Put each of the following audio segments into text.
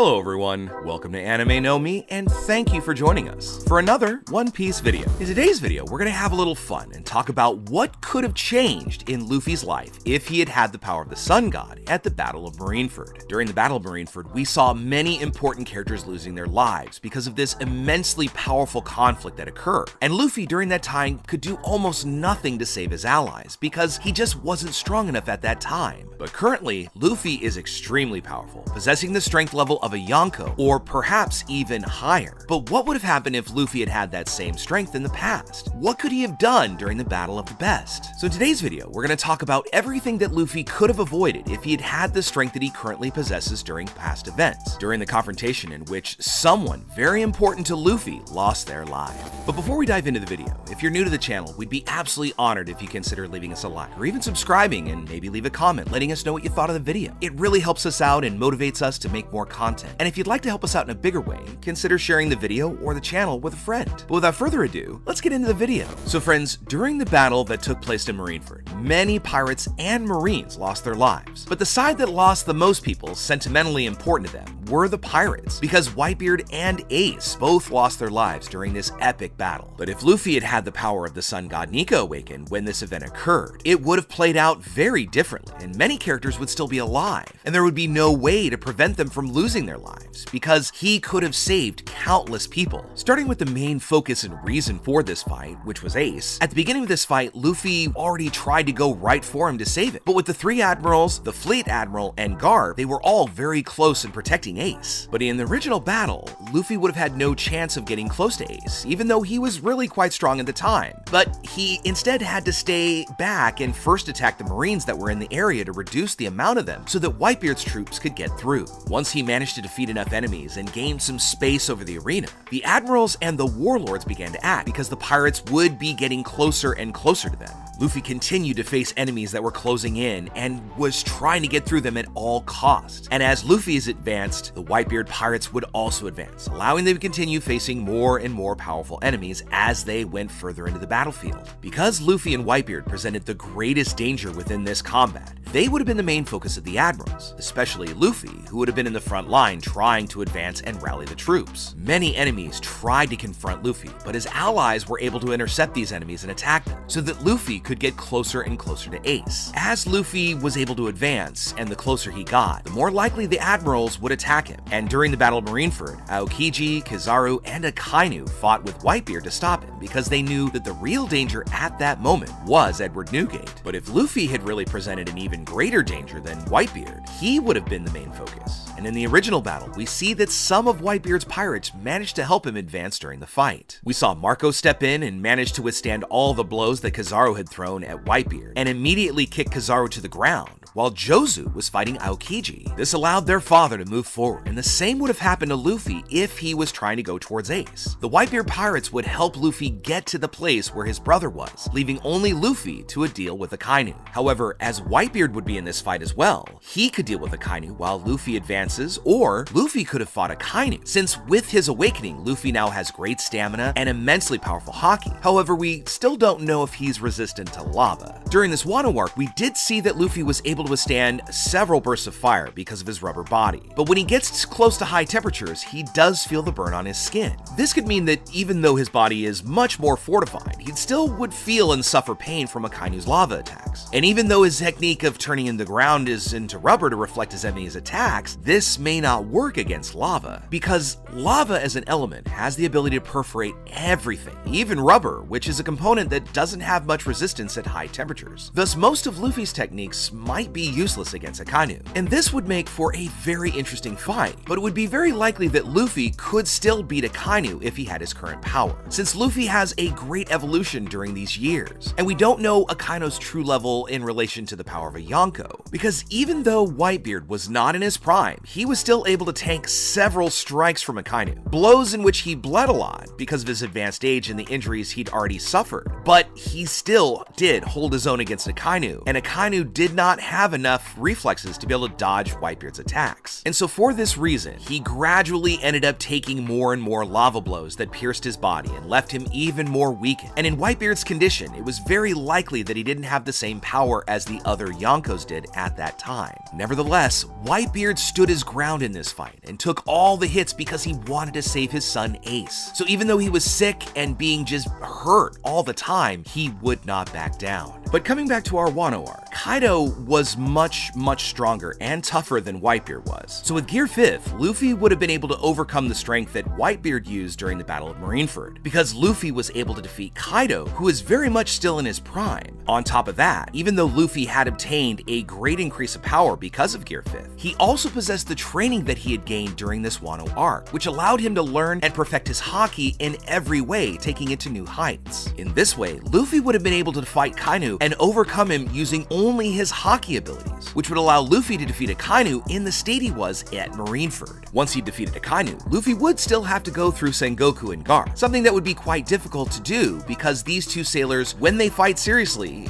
Hello everyone, welcome to Anime No Me, and thank you for joining us for another One Piece video. In today's video, we're gonna have a little fun and talk about what could have changed in Luffy's life if he had had the power of the Sun God at the Battle of Marineford. During the Battle of Marineford, we saw many important characters losing their lives because of this immensely powerful conflict that occurred. And Luffy during that time could do almost nothing to save his allies because he just wasn't strong enough at that time. But currently, Luffy is extremely powerful, possessing the strength level of a Yonko, or perhaps even higher. But what would have happened if Luffy had had that same strength in the past? What could he have done during the Battle of the Best? So in today's video, we're going to talk about everything that Luffy could have avoided if he had had the strength that he currently possesses during past events, during the confrontation in which someone very important to Luffy lost their life. But before we dive into the video, if you're new to the channel, we'd be absolutely honored if you consider leaving us a like, or even subscribing and maybe leave a comment letting us know what you thought of the video. It really helps us out and motivates us to make more content. And if you'd like to help us out in a bigger way, consider sharing the video or the channel with a friend. But without further ado, let's get into the video. So friends, during the battle that took place in Marineford, many pirates and marines lost their lives. But the side that lost the most people sentimentally important to them were the pirates, because Whitebeard and Ace both lost their lives during this epic battle. But if Luffy had had the power of the Sun God Nika awaken when this event occurred, it would have played out very differently, and many characters would still be alive, and there would be no way to prevent them from losing their lives, because he could have saved countless people. Starting with the main focus and reason for this fight, which was Ace. At the beginning of this fight, Luffy already tried to go right for him to save it, but with the three admirals, the fleet admiral, and Garp, they were all very close in protecting Ace. But in the original battle, Luffy would have had no chance of getting close to Ace, even though he was really quite strong at the time. But he instead had to stay back and first attack the marines that were in the area to reduce the amount of them so that Whitebeard's troops could get through. Once he managed to defeat enough enemies and gain some space over the arena, the admirals and the warlords began to act because the pirates would be getting closer and closer to them. Luffy continued to face enemies that were closing in and was trying to get through them at all costs. And as Luffy advanced, the Whitebeard pirates would also advance, allowing them to continue facing more and more powerful enemies as they went further into the battlefield. Because Luffy and Whitebeard presented the greatest danger within this combat, they would have been the main focus of the admirals, especially Luffy, who would have been in the front line trying to advance and rally the troops. Many enemies tried to confront Luffy, but his allies were able to intercept these enemies and attack them, so that Luffy could get closer and closer to Ace. As Luffy was able to advance, and the closer he got, the more likely the admirals would attack him. And during the Battle of Marineford, Aokiji, Kizaru, and Akainu fought with Whitebeard to stop him because they knew that the real danger at that moment was Edward Newgate. But if Luffy had really presented an even greater danger than Whitebeard, he would have been the main focus. And in the original battle, we see that some of Whitebeard's pirates managed to help him advance during the fight. We saw Marco step in and manage to withstand all the blows that Kizaru had thrown at Whitebeard, and immediately kick Kizaru to the ground, while Jozu was fighting Aokiji. This allowed their father to move forward, and the same would have happened to Luffy if he was trying to go towards Ace. The Whitebeard pirates would help Luffy get to the place where his brother was, leaving only Luffy to deal with Akainu. However, as Whitebeard would be in this fight as well, he could deal with Akainu while Luffy advances, or Luffy could have fought Akainu, since with his awakening, Luffy now has great stamina and immensely powerful haki. However, we still don't know if he's resistant to lava. During this Wano arc, we did see that Luffy was able to withstand several bursts of fire because of his rubber body, but when he gets close to high temperatures, he does feel the burn on his skin. This could mean that even though his body is much more fortified, he still would feel and suffer pain from Akainu's lava attacks. And even though his technique of turning in the ground is into rubber to reflect his enemy's attacks, this may not work against lava, because lava as an element has the ability to perforate everything, even rubber, which is a component that doesn't have much resistance at high temperatures. Thus, most of Luffy's techniques might be useless against Akainu, and this would make for a very interesting fight, but it would be very likely that Luffy could still beat Akainu if he had his current power, since Luffy has a great evolution during these years, and we don't know Akainu's true level in relation to the power of a Yonko, because even though Whitebeard was not in his prime, he was still able to tank several strikes from Akainu, blows in which he bled a lot because of his advanced age and the injuries he'd already suffered, but he still did hold his own against Akainu, and Akainu did not have enough reflexes to be able to dodge Whitebeard's attacks. And so for this reason, he gradually ended up taking more and more lava blows that pierced his body and left him even more weakened. And in Whitebeard's condition, it was very likely that he didn't have the same power as the other Yonkos did at that time. Nevertheless, Whitebeard stood his ground in this fight and took all the hits because he wanted to save his son Ace. So even though he was sick and being just hurt all the time, he would not back down. But coming back to our Wano arc, Kaido was much stronger and tougher than Whitebeard was. So with Gear 5th, Luffy would have been able to overcome the strength that Whitebeard used during the Battle of Marineford, because Luffy was able to defeat Kaido, who is very much still in his prime. On top of that, even though Luffy had obtained a great increase of power because of Gear 5th, he also possessed the training that he had gained during this Wano arc, which allowed him to learn and perfect his haki in every way, taking it to new heights. In this way, Luffy would have been able to fight Kainu and overcome him using only his haki abilities, which would allow Luffy to defeat Akainu in the state he was at Marineford. Once he defeated Akainu, Luffy would still have to go through Sengoku and Garp, something that would be quite difficult to do because these two sailors, when they fight seriously,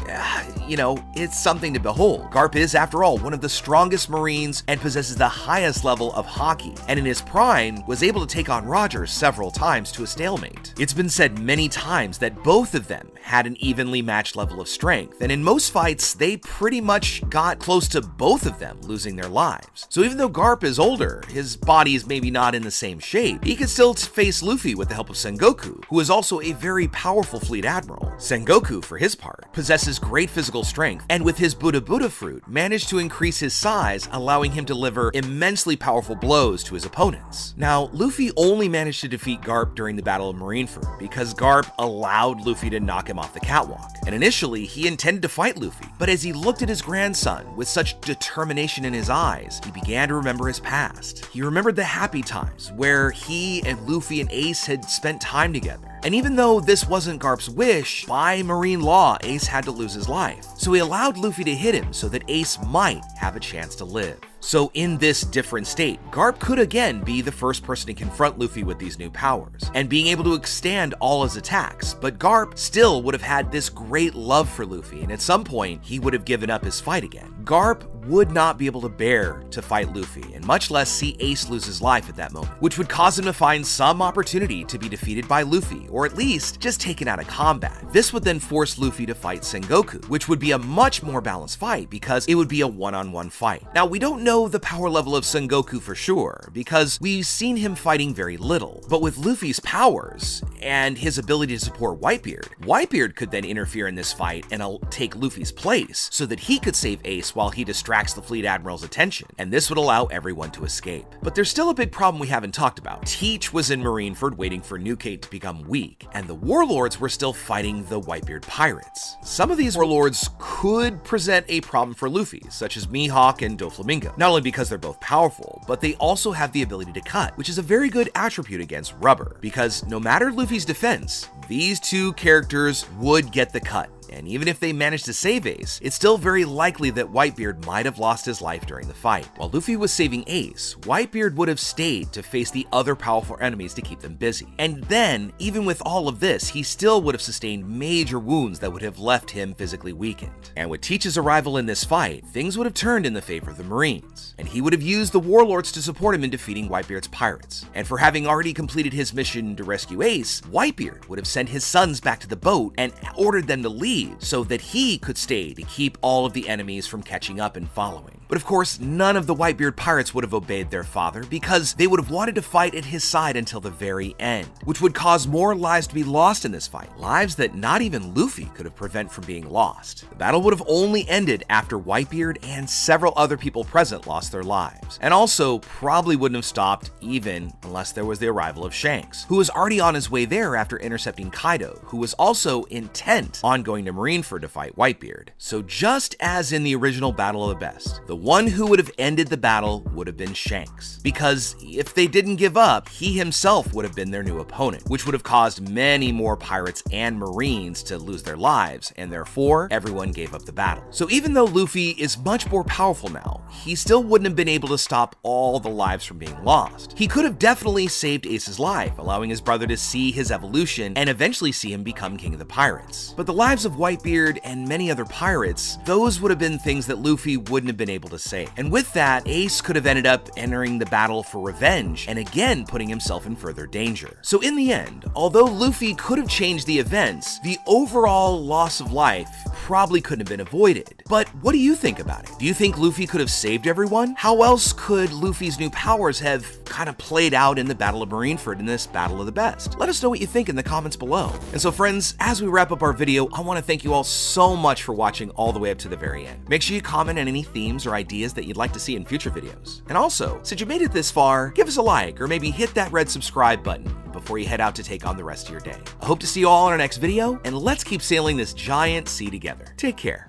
it's something to behold. Garp is, after all, one of the strongest Marines and possesses the highest level of haki, and in his prime was able to take on Roger several times to a stalemate. It's been said many times that both of them had an evenly matched level of strength, and in most fights, they pretty much got close to both of them losing their lives. So even though Garp is older, his body is maybe not in the same shape, he can still face Luffy with the help of Sengoku, who is also a very powerful fleet admiral. Sengoku, for his part, possesses great physical strength, and with his Buddha Buddha fruit, managed to increase his size, allowing him to deliver immensely powerful blows to his opponents. Now, Luffy only managed to defeat Garp during the Battle of Marineford, because Garp allowed Luffy to knock him off the catwalk. And initially, he intended to fight Luffy, but as he looked at his grandson with such determination in his eyes, he began to remember his past. He remembered the happy times where he and Luffy and Ace had spent time together. And even though this wasn't Garp's wish, by marine law, Ace had to lose his life. So he allowed Luffy to hit him so that Ace might have a chance to live. So in this different state, Garp could again be the first person to confront Luffy with these new powers, and being able to extend all his attacks, but Garp still would have had this great love for Luffy, and at some point, he would have given up his fight again. Garp would not be able to bear to fight Luffy, and much less see Ace lose his life at that moment, which would cause him to find some opportunity to be defeated by Luffy, or at least just taken out of combat. This would then force Luffy to fight Sengoku, which would be a much more balanced fight because it would be a one-on-one fight. Now, we don't know the power level of Sengoku for sure, because we've seen him fighting very little, but with Luffy's powers and his ability to support Whitebeard could then interfere in this fight and take Luffy's place so that he could save Ace while he distracts the Fleet Admiral's attention, and this would allow everyone to escape. But there's still a big problem we haven't talked about. Teach was in Marineford waiting for New Kate to become weak, and the warlords were still fighting the Whitebeard pirates. Some of these warlords could present a problem for Luffy, such as Mihawk and Doflamingo, not only because they're both powerful, but they also have the ability to cut, which is a very good attribute against Rubber, because no matter Luffy's defense, these two characters would get the cut. And even if they managed to save Ace, it's still very likely that Whitebeard might have lost his life during the fight. While Luffy was saving Ace, Whitebeard would have stayed to face the other powerful enemies to keep them busy. And then, even with all of this, he still would have sustained major wounds that would have left him physically weakened. And with Teach's arrival in this fight, things would have turned in the favor of the Marines, and he would have used the warlords to support him in defeating Whitebeard's pirates. And for having already completed his mission to rescue Ace, Whitebeard would have sent his sons back to the boat and ordered them to leave so that he could stay to keep all of the enemies from catching up and following. But of course, none of the Whitebeard pirates would have obeyed their father because they would have wanted to fight at his side until the very end, which would cause more lives to be lost in this fight, lives that not even Luffy could have prevented from being lost. The battle would have only ended after Whitebeard and several other people present lost their lives, and also probably wouldn't have stopped even unless there was the arrival of Shanks, who was already on his way there after intercepting Kaido, who was also intent on going to Marineford to fight Whitebeard. So just as in the original Battle of the Best, the one who would have ended the battle would have been Shanks. Because if they didn't give up, he himself would have been their new opponent, which would have caused many more pirates and Marines to lose their lives, and therefore, everyone gave up the battle. So even though Luffy is much more powerful now, he still wouldn't have been able to stop all the lives from being lost. He could have definitely saved Ace's life, allowing his brother to see his evolution and eventually see him become king of the pirates. But the lives of Whitebeard and many other pirates, those would have been things that Luffy wouldn't have been able to save. And with that, Ace could have ended up entering the battle for revenge and again putting himself in further danger. So in the end, although Luffy could have changed the events, the overall loss of life probably couldn't have been avoided. But what do you think about it? Do you think Luffy could have saved everyone? How else could Luffy's new powers have kind of played out in the Battle of Marineford in this Battle of the Best? Let us know what you think in the comments below. And so friends, as we wrap up our video, I want to thank you all so much for watching all the way up to the very end. Make sure you comment on any themes or ideas that you'd like to see in future videos. And also, since you made it this far, give us a like or maybe hit that red subscribe button before you head out to take on the rest of your day. I hope to see you all in our next video, and let's keep sailing this giant sea together. Take care.